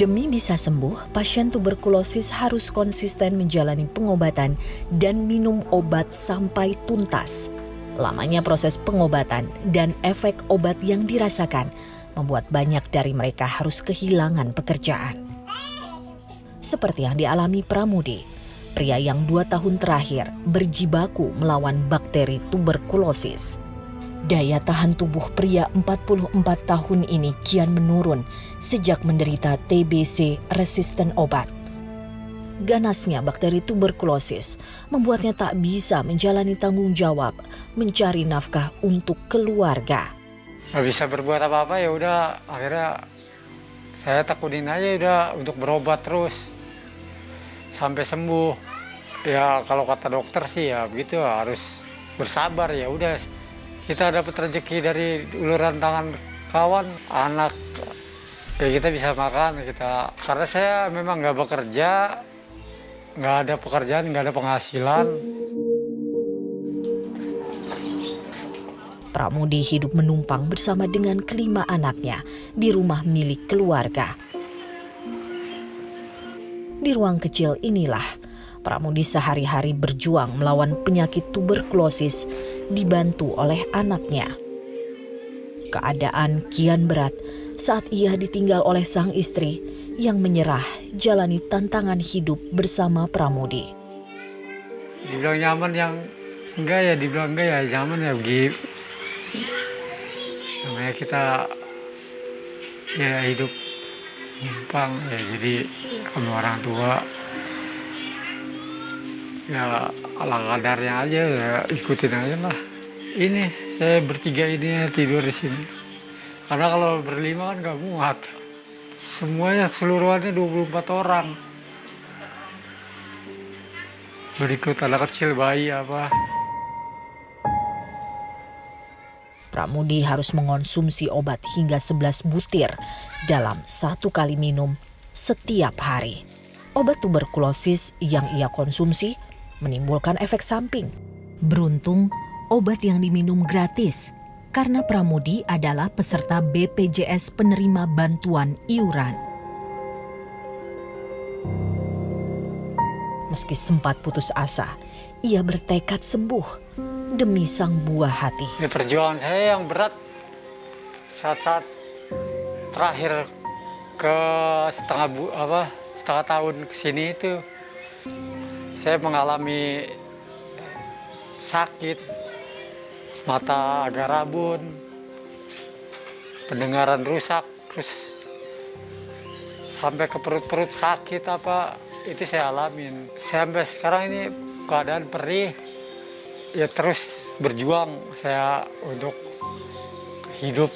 Demi bisa sembuh, pasien tuberkulosis harus konsisten menjalani pengobatan dan minum obat sampai tuntas. Lamanya proses pengobatan dan efek obat yang dirasakan membuat banyak dari mereka harus kehilangan pekerjaan. Seperti yang dialami Pramudi, pria yang 2 tahun terakhir berjibaku melawan bakteri tuberkulosis. Daya tahan tubuh pria 44 tahun ini kian menurun sejak menderita TBC resisten obat. Ganasnya bakteri tuberkulosis membuatnya tak bisa menjalani tanggung jawab mencari nafkah untuk keluarga. Gak bisa berbuat apa-apa, ya udah akhirnya saya takutin aja udah untuk berobat terus sampai sembuh. Ya kalau kata dokter sih ya begitu, harus bersabar. Ya udah, kita dapat rezeki dari uluran tangan kawan, anak, ya kita bisa makan kita. Karena saya memang nggak bekerja, nggak ada pekerjaan, nggak ada penghasilan. Pramudi hidup menumpang bersama dengan kelima anaknya di rumah milik keluarga. Di ruang kecil inilah Pramudi sehari-hari berjuang melawan penyakit tuberkulosis dibantu oleh anaknya. Keadaan kian berat saat ia ditinggal oleh sang istri yang menyerah jalani tantangan hidup bersama Pramudi. Dibilang nyaman yang enggak ya, dibilang enggak ya nyaman ya begitu. Namanya kita ya hidup numpang ya, jadi sama orang tua ya ala kadarnya aja, ya ikutin aja lah. Ini saya bertiga ini tidur di sini. Karena kalau berlima kan gak muat. Semuanya keseluruhannya 24 orang. Berikut anak kecil, bayi apa. Pramudi harus mengonsumsi obat hingga 11 butir dalam 1 kali minum setiap hari. Obat tuberkulosis yang ia konsumsi menimbulkan efek samping. Beruntung, obat yang diminum gratis karena Pramudi adalah peserta BPJS penerima bantuan iuran. Meski sempat putus asa, ia bertekad sembuh demi sang buah hati. Ini perjuangan saya yang berat saat-saat terakhir ke setengah tahun kesini itu saya mengalami sakit, mata agak rabun, pendengaran rusak, terus sampai ke perut-perut sakit apa itu saya alamin. Sampai sekarang ini keadaan perih. Ya terus berjuang saya untuk hidup.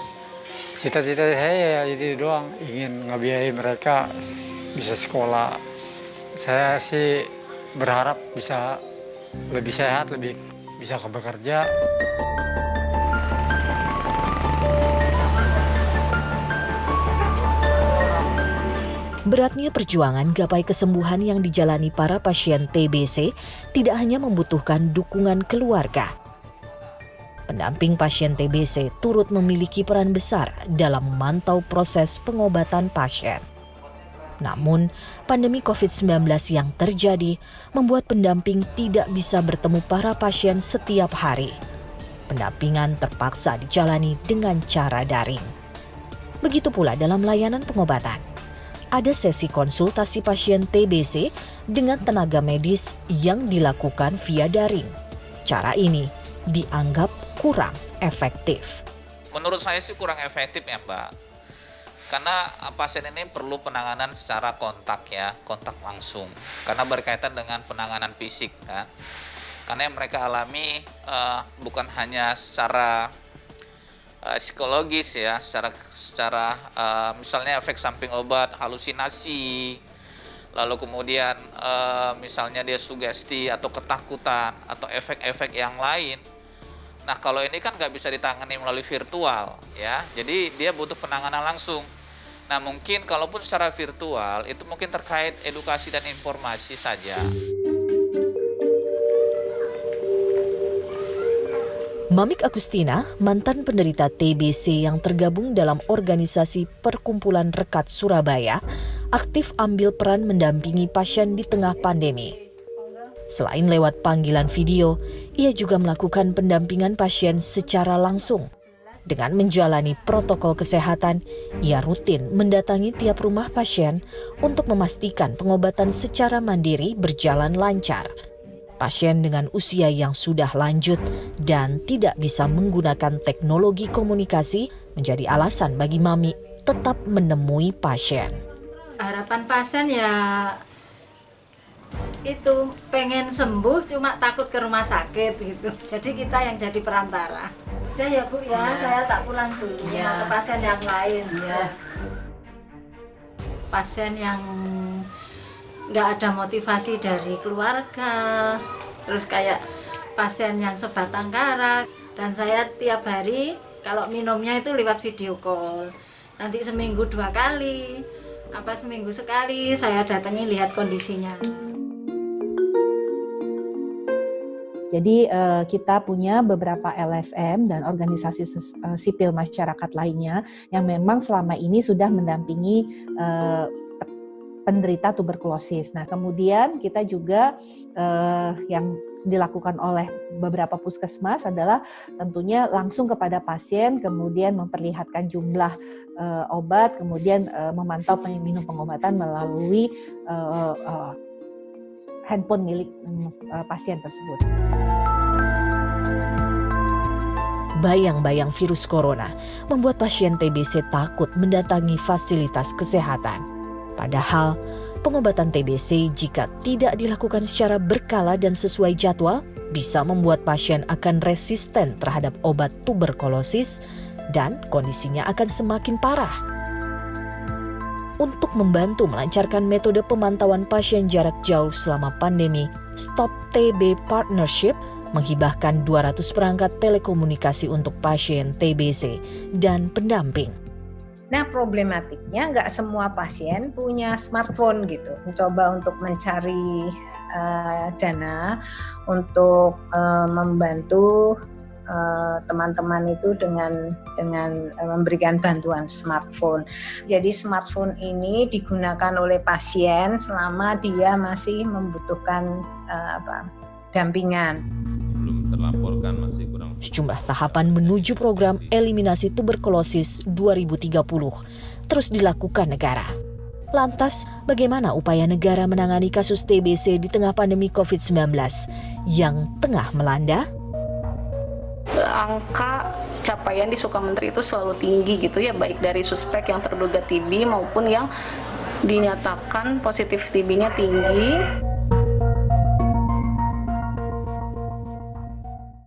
Cita-cita saya ya itu doang, ingin ngebiayai mereka bisa sekolah. Saya sih berharap bisa lebih sehat, lebih bisa bekerja. Beratnya perjuangan gapai kesembuhan yang dijalani para pasien TBC tidak hanya membutuhkan dukungan keluarga. Pendamping pasien TBC turut memiliki peran besar dalam memantau proses pengobatan pasien. Namun, pandemi COVID-19 yang terjadi membuat pendamping tidak bisa bertemu para pasien setiap hari. Pendampingan terpaksa dijalani dengan cara daring. Begitu pula dalam layanan pengobatan. Ada sesi konsultasi pasien TBC dengan tenaga medis yang dilakukan via daring. Cara ini dianggap kurang efektif. Menurut saya sih kurang efektif ya Mbak. Karena pasien ini perlu penanganan secara kontak ya, kontak langsung. Karena berkaitan dengan penanganan fisik kan. Karena yang mereka alami bukan hanya secara psikologis ya, secara misalnya efek samping obat, halusinasi, lalu kemudian misalnya dia sugesti atau ketakutan atau efek-efek yang lain. Nah kalau ini kan nggak bisa ditangani melalui virtual ya, jadi dia butuh penanganan langsung. Nah mungkin kalaupun secara virtual itu mungkin terkait edukasi dan informasi saja. Mamik Agustina, mantan penderita TBC yang tergabung dalam organisasi Perkumpulan Rekat Surabaya, aktif ambil peran mendampingi pasien di tengah pandemi. Selain lewat panggilan video, ia juga melakukan pendampingan pasien secara langsung. Dengan menjalani protokol kesehatan, ia rutin mendatangi tiap rumah pasien untuk memastikan pengobatan secara mandiri berjalan lancar. Pasien dengan usia yang sudah lanjut dan tidak bisa menggunakan teknologi komunikasi menjadi alasan bagi Mami tetap menemui pasien. Harapan pasien ya itu pengen sembuh, cuma takut ke rumah sakit gitu. Jadi kita yang jadi perantara. Udah ya Bu ya, saya tak pulang dulu ke pasien yang lain. Pasien yang nggak ada motivasi dari keluarga, terus kayak pasien yang sebatang kara, dan saya tiap hari kalau minumnya itu lewat video call, nanti seminggu 2 kali, seminggu sekali saya datangi lihat kondisinya. Jadi kita punya beberapa LSM dan organisasi sipil masyarakat lainnya yang memang selama ini sudah mendampingi penderita tuberkulosis. Nah, kemudian kita juga yang dilakukan oleh beberapa puskesmas adalah tentunya langsung kepada pasien, kemudian memperlihatkan jumlah obat, kemudian memantau minum pengobatan melalui handphone milik pasien tersebut. Bayang-bayang virus corona membuat pasien TBC takut mendatangi fasilitas kesehatan. Padahal, pengobatan TBC jika tidak dilakukan secara berkala dan sesuai jadwal bisa membuat pasien akan resisten terhadap obat tuberkulosis dan kondisinya akan semakin parah. Untuk membantu melancarkan metode pemantauan pasien jarak jauh selama pandemi, Stop TB Partnership menghibahkan 200 perangkat telekomunikasi untuk pasien TBC dan pendamping. Nah, problematiknya nggak semua pasien punya smartphone gitu. Mencoba untuk mencari dana untuk membantu teman-teman itu dengan memberikan bantuan smartphone. Jadi smartphone ini digunakan oleh pasien selama dia masih membutuhkan dampingan. Belum terlaporkan, masih kurang. Sejumlah tahapan menuju program eliminasi tuberkulosis 2030 terus dilakukan negara. Lantas, bagaimana upaya negara menangani kasus TBC di tengah pandemi COVID-19 yang tengah melanda? Angka capaian di Sukamenteri itu selalu tinggi gitu ya, baik dari suspek yang terduga TB maupun yang dinyatakan positif TB-nya tinggi.